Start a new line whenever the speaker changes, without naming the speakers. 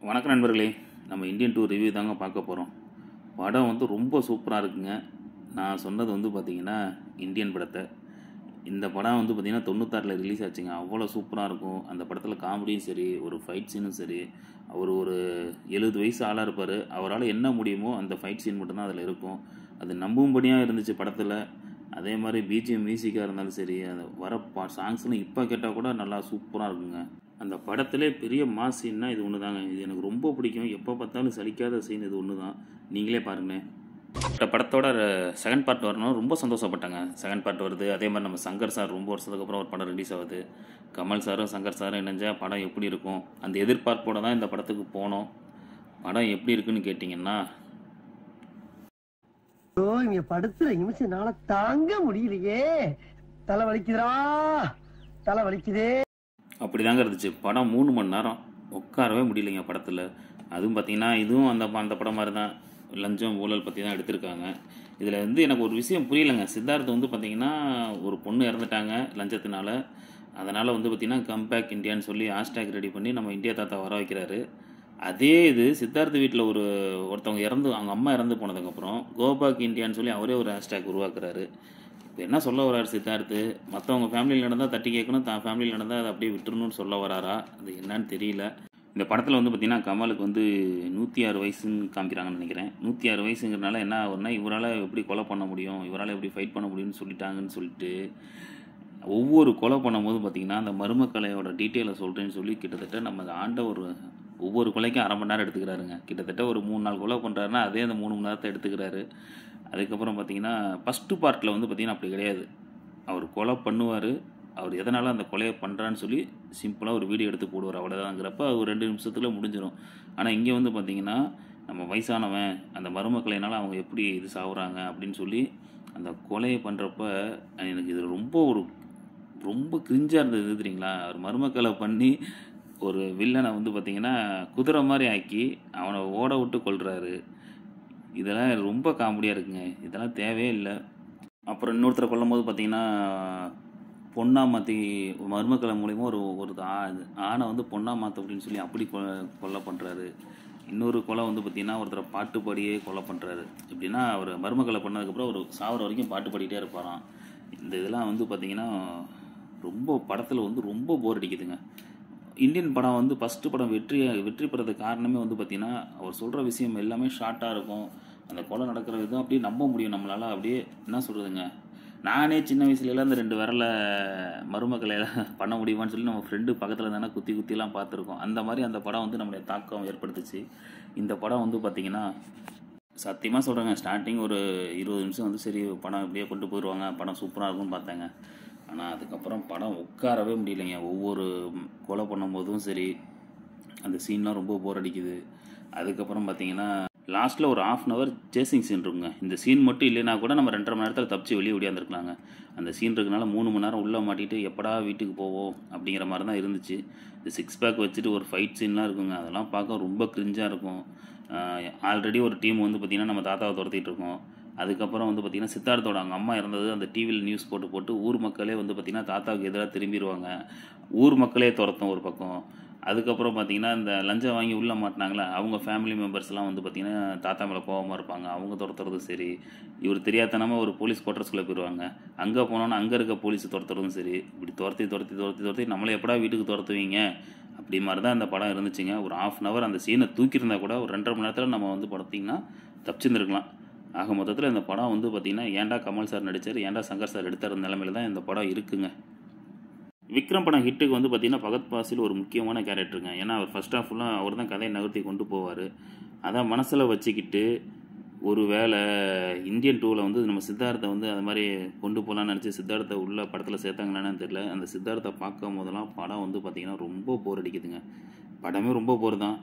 வணக்கம் நண்பர்களே, நம்ம இந்தியன் 2 ரிவ்யூ தாங்க பார்க்க போகிறோம். படம் வந்து ரொம்ப சூப்பராக இருக்குங்க. நான் சொன்னது வந்து பார்த்திங்கன்னா இந்தியன் படத்தை. இந்த படம் வந்து பார்த்திங்கன்னா 96ல் ரிலீஸ் ஆச்சுங்க. அவ்வளோ சூப்பராக இருக்கும். அந்த படத்தில் காமெடியும் சரி, ஒரு ஃபைட் சீனும் சரி. அவர் ஒரு 70 வயசு ஆளாக இருப்பார். அவரால் என்ன முடியுமோ அந்த ஃபைட் சீன் மட்டும்தான் அதில் இருக்கும். அது நம்பும்படியாக இருந்துச்சு படத்தில். அதே மாதிரி பிஜிஎம் மியூசிக்காக இருந்தாலும் சரி, அது வர சாங்ஸ்லாம் இப்போ கேட்டால் கூட நல்லா சூப்பராக இருக்குங்க. அந்த படத்திலே பெரிய மாஸ் சீன்னா இது ஒன்று தாங்க. இது எனக்கு ரொம்ப பிடிக்கும். எப்போ பார்த்தாலும் சலிக்காத சீன் இது ஒன்று தான். நீங்களே பாருங்களேன். இந்த படத்தோட செகண்ட் பார்ட் வரணும் ரொம்ப சந்தோஷப்பட்டாங்க. செகண்ட் பார்ட் வருது. அதே மாதிரி நம்ம சங்கர் சார் ரொம்ப வருஷத்துக்கு அப்புறம் ஒரு படம் ரிலீஸ் ஆகுது. கமல் சாரும் சங்கர் சாரும் இணைஞ்சா படம் எப்படி இருக்கும், அந்த எதிர்பார்ப்போடு தான் இந்த படத்துக்கு போனோம். படம் எப்படி இருக்குன்னு கேட்டிங்கன்னா,
இங்க படுத்துற நிமிஷம்னால தாங்க முடியலையே, தலை வலிக்குதுடா, தலை வலிக்குதே.
அப்படி தாங்க இருந்துச்சு. படம் 3 மணி நேரம் உட்காரவே முடியலைங்க படத்தில். அதுவும் பார்த்திங்கன்னா இதுவும் அந்த படம் மாதிரி தான். லஞ்சம் ஊழல் பற்றி தான் எடுத்திருக்காங்க. இதில் வந்து எனக்கு ஒரு விஷயம் புரியலைங்க. சித்தார்த் வந்து பார்த்திங்கன்னா ஒரு பொண்ணு இறந்துட்டாங்க லஞ்சத்தினால. அதனால் வந்து பார்த்திங்கன்னா கம்பேக் இந்தியான்னு சொல்லி ஹேஷ்டேக் ரெடி பண்ணி நம்ம இந்தியா தாத்தா வர வைக்கிறாரு. அதே இது சித்தார்த் வீட்டில் ஒருத்தவங்க அவங்க அம்மா இறந்து போனதுக்கப்புறம் கோபாக் இந்தியான்னு சொல்லி அவரே ஒரு ஹேஷ்டேக் உருவாக்குறாரு. இப்போ என்ன சொல்ல வர்றாரு சித்தார்த்து, மற்றவங்க ஃபேமிலியில் நடந்தால் தட்டி கேட்கணும், தான் ஃபேமிலியில் நடந்தால் அதை அப்படியே விட்டுறணும்னு சொல்ல வராரா, அது என்னன்னு தெரியல. இந்த படத்தில் வந்து பார்த்திங்கன்னா கமலுக்கு வந்து 106 வயசுன்னு காமிக்கிறாங்கன்னு நினைக்கிறேன். 106 வயசுங்கிறனால என்ன ஆகுதுன்னா, இவரால் எப்படி கொலை பண்ண முடியும், இவரால் எப்படி ஃபைட் பண்ண முடியும்னு சொல்லிட்டாங்கன்னு சொல்லிட்டு ஒவ்வொரு கொலை பண்ணும்போது பார்த்திங்கன்னா அந்த மர்மக்கலையோட டீட்டெயிலை சொல்கிறேன்னு சொல்லி கிட்டத்தட்ட நம்ம ஆண்ட ஒவ்வொரு கொலைக்கும் அரை மணி நேரம் எடுத்துக்கிறாருங்க. கிட்டத்தட்ட ஒரு 3-4 கொலை பண்ணுறாருன்னா அதே அந்த 3 மணி நேரத்தை எடுத்துக்கிறாரு. அதுக்கப்புறம் பார்த்திங்கன்னா ஃபஸ்ட்டு பார்ட்டில் வந்து பார்த்திங்கன்னா அப்படி கிடையாது. அவர் கொலை பண்ணுவார், அவர் எதனால் அந்த கொலையை பண்ணுறான்னு சொல்லி சிம்பிளாக ஒரு வீடியோ எடுத்து போடுவார், அவ்வளோதாங்கிறப்ப ஒரு 2 நிமிஷத்தில் முடிஞ்சிடும். ஆனால் இங்கே வந்து பார்த்திங்கன்னா நம்ம வயசானவன் அந்த மருமக்கலையினால் அவங்க எப்படி இது சாகுறாங்க அப்படின்னு சொல்லி அந்த கொலையை பண்ணுறப்ப எனக்கு இது ரொம்ப கிரிஞ்சாக இருந்தது தெரியுங்களா. ஒரு மருமக்களை பண்ணி ஒரு வில்லனை வந்து பார்த்திங்கன்னா குதிரை மாதிரி ஆக்கி அவனை ஓட விட்டு கொல்றாரு. இதெல்லாம் ரொம்ப காமெடியாக இருக்குங்க. இதெல்லாம் தேவையே இல்லை. அப்புறம் இன்னொருத்தரை கொல்லும்போது பார்த்திங்கன்னா பொண்ணாக மாற்றி மருமக்களை மூலிமா ஒரு ஆணை வந்து பொண்ணாக மாற்ற அப்படின்னு சொல்லி அப்படி கொலை பண்ணுறாரு. இன்னொரு கொலை வந்து பார்த்திங்கன்னா ஒருத்தரை பாட்டு பாடியே கொலை பண்ணுறாரு. எப்படின்னா அவர் மருமக்களை பண்ணதுக்கப்புறம் ஒரு சாவர வரைக்கும் பாட்டு பாடிட்டே இருப்பாராம். இந்த இதெல்லாம் வந்து பார்த்திங்கன்னா ரொம்ப படத்தில் வந்து ரொம்ப போர் அடிக்குதுங்க. இந்தியன் படம் வந்து ஃபஸ்ட்டு படம் வெற்றி பெறதுக்கு காரணமே வந்து பார்த்திங்கன்னா அவர் சொல்கிற விஷயம் எல்லாமே ஷார்ட்டாக இருக்கும். அந்த கொலை நடக்கிற விதம் அப்படியே நம்ப முடியும் நம்மளால். அப்படியே என்ன சொல்கிறதுங்க, நானே சின்ன வயசுலலாம் இந்த 2 விரலை மருமக்களை பண்ண முடியுமான்னு சொல்லி நம்ம ஃப்ரெண்டு பக்கத்தில் தானே குத்திலாம் பார்த்துருக்கோம். அந்த மாதிரி அந்த படம் வந்து நம்மளுடைய தாக்கம் ஏற்படுத்துச்சு. இந்த படம் வந்து பார்த்திங்கன்னா சத்தியமாக சொல்கிறேங்க, ஸ்டார்டிங் ஒரு 20 நிமிஷம் வந்து சரி படம் இப்படியே கொண்டு போயிடுவாங்க, படம் சூப்பராக இருக்கும்னு பார்த்தேங்க. ஆனால் அதுக்கப்புறம் படம் உட்காரவே முடியலைங்க. ஒவ்வொரு கொலை பண்ணும்போதும் சரி அந்த சீன்லாம் ரொம்ப போர் அடிக்குது. அதுக்கப்புறம் பார்த்திங்கன்னா லாஸ்ட்டில் ஒரு 1/2 hour சேசிங் சீன் இருக்குங்க. இந்த சீன் மட்டும் இல்லைனா கூட நம்ம 2.5 மணி நேரத்தில் தப்பிச்சு வெளியே ஓடியாந்துருக்கலாங்க. அந்த சீன் இருக்கனால 3 மணி நேரம் உள்ளே மாட்டிட்டு எப்படா வீட்டுக்கு போவோம் அப்படிங்கிற மாதிரி தான் இருந்துச்சு. இந்த 6 பேக் வச்சுட்டு ஒரு ஃபைட் சீன்லாம் இருக்குங்க. அதெல்லாம் பார்க்க ரொம்ப கிரிஞ்சாக இருக்கும். ஆல்ரெடி ஒரு டீம் வந்து பார்த்திங்கன்னா நம்ம தாத்தாவை துரத்திட்டு இருக்கோம். அதுக்கப்புறம் வந்து பார்த்திங்கன்னா சித்தார்த்தோட அவங்க அம்மா இறந்தது அந்த டிவியில் நியூஸ் போட்டு ஊர் மக்களே வந்து பார்த்திங்கன்னா தாத்தாவுக்கு எதிராக திரும்பிடுவாங்க. ஊர் மக்களே துரத்தும் ஒரு பக்கம். அதுக்கப்புறம் பார்த்திங்கன்னா இந்த லஞ்சம் வாங்கி உள்ளே மாட்டினாங்களே அவங்க ஃபேமிலி மெம்பர்ஸ்லாம் வந்து பார்த்திங்கன்னா தாத்தா மேலே கோபமாக இருப்பாங்க. அவங்க துரத்துறதும் சரி, இவர் தெரியாதனமாக ஒரு போலீஸ் குவார்ட்டர்ஸ்குள்ளே போயிடுவாங்க. அங்கே போனோன்னா அங்கே இருக்க போலீஸ் துரத்துறதும் சரி, இப்படி துரத்தி நம்மளை எப்படா வீட்டுக்கு துரத்துவீங்க அப்படி மாதிரி தான் அந்த படம் இருந்துச்சுங்க. ஒரு 1/2 hour அந்த சீனை தூக்கியிருந்தா கூட ஒரு 2.5 மணி நேரத்தில் நம்ம வந்து பார்த்திங்கன்னா தப்பிச்சுருந்துருக்கலாம். ஆக மொத்தத்தில் இந்த படம் வந்து பார்த்திங்கன்னா ஏன்டா கமல் சார் நடித்தார், ஏன்டா சங்கர் சார் எடுத்தார் நிலைமையில் தான் இந்த படம் இருக்குங்க. விக்ரம் படம் ஹிட்டுக்கு வந்து பார்த்திங்கன்னா பகத் பாசில் ஒரு முக்கியமான கேரக்டருங்க. ஏன்னா அவர் ஃபர்ஸ்ட் ஆஃப் ஃபுல்லாக அவர் தான் கதையை நகர்த்தி கொண்டு போவார். அதான் மனசில் வச்சுக்கிட்டு ஒரு வேளை இந்தியன் 2ல் வந்து நம்ம சித்தார்த்தை வந்து அது மாதிரி கொண்டு போகலான்னு நினச்சி சித்தார்த்தை உள்ள படத்தில் சேர்த்தாங்களான்னு தெரியல. அந்த சித்தார்த்தை பார்க்கும் போதெல்லாம் படம் வந்து பார்த்திங்கன்னா ரொம்ப போர் அடிக்குதுங்க. படமே ரொம்ப போர் தான்.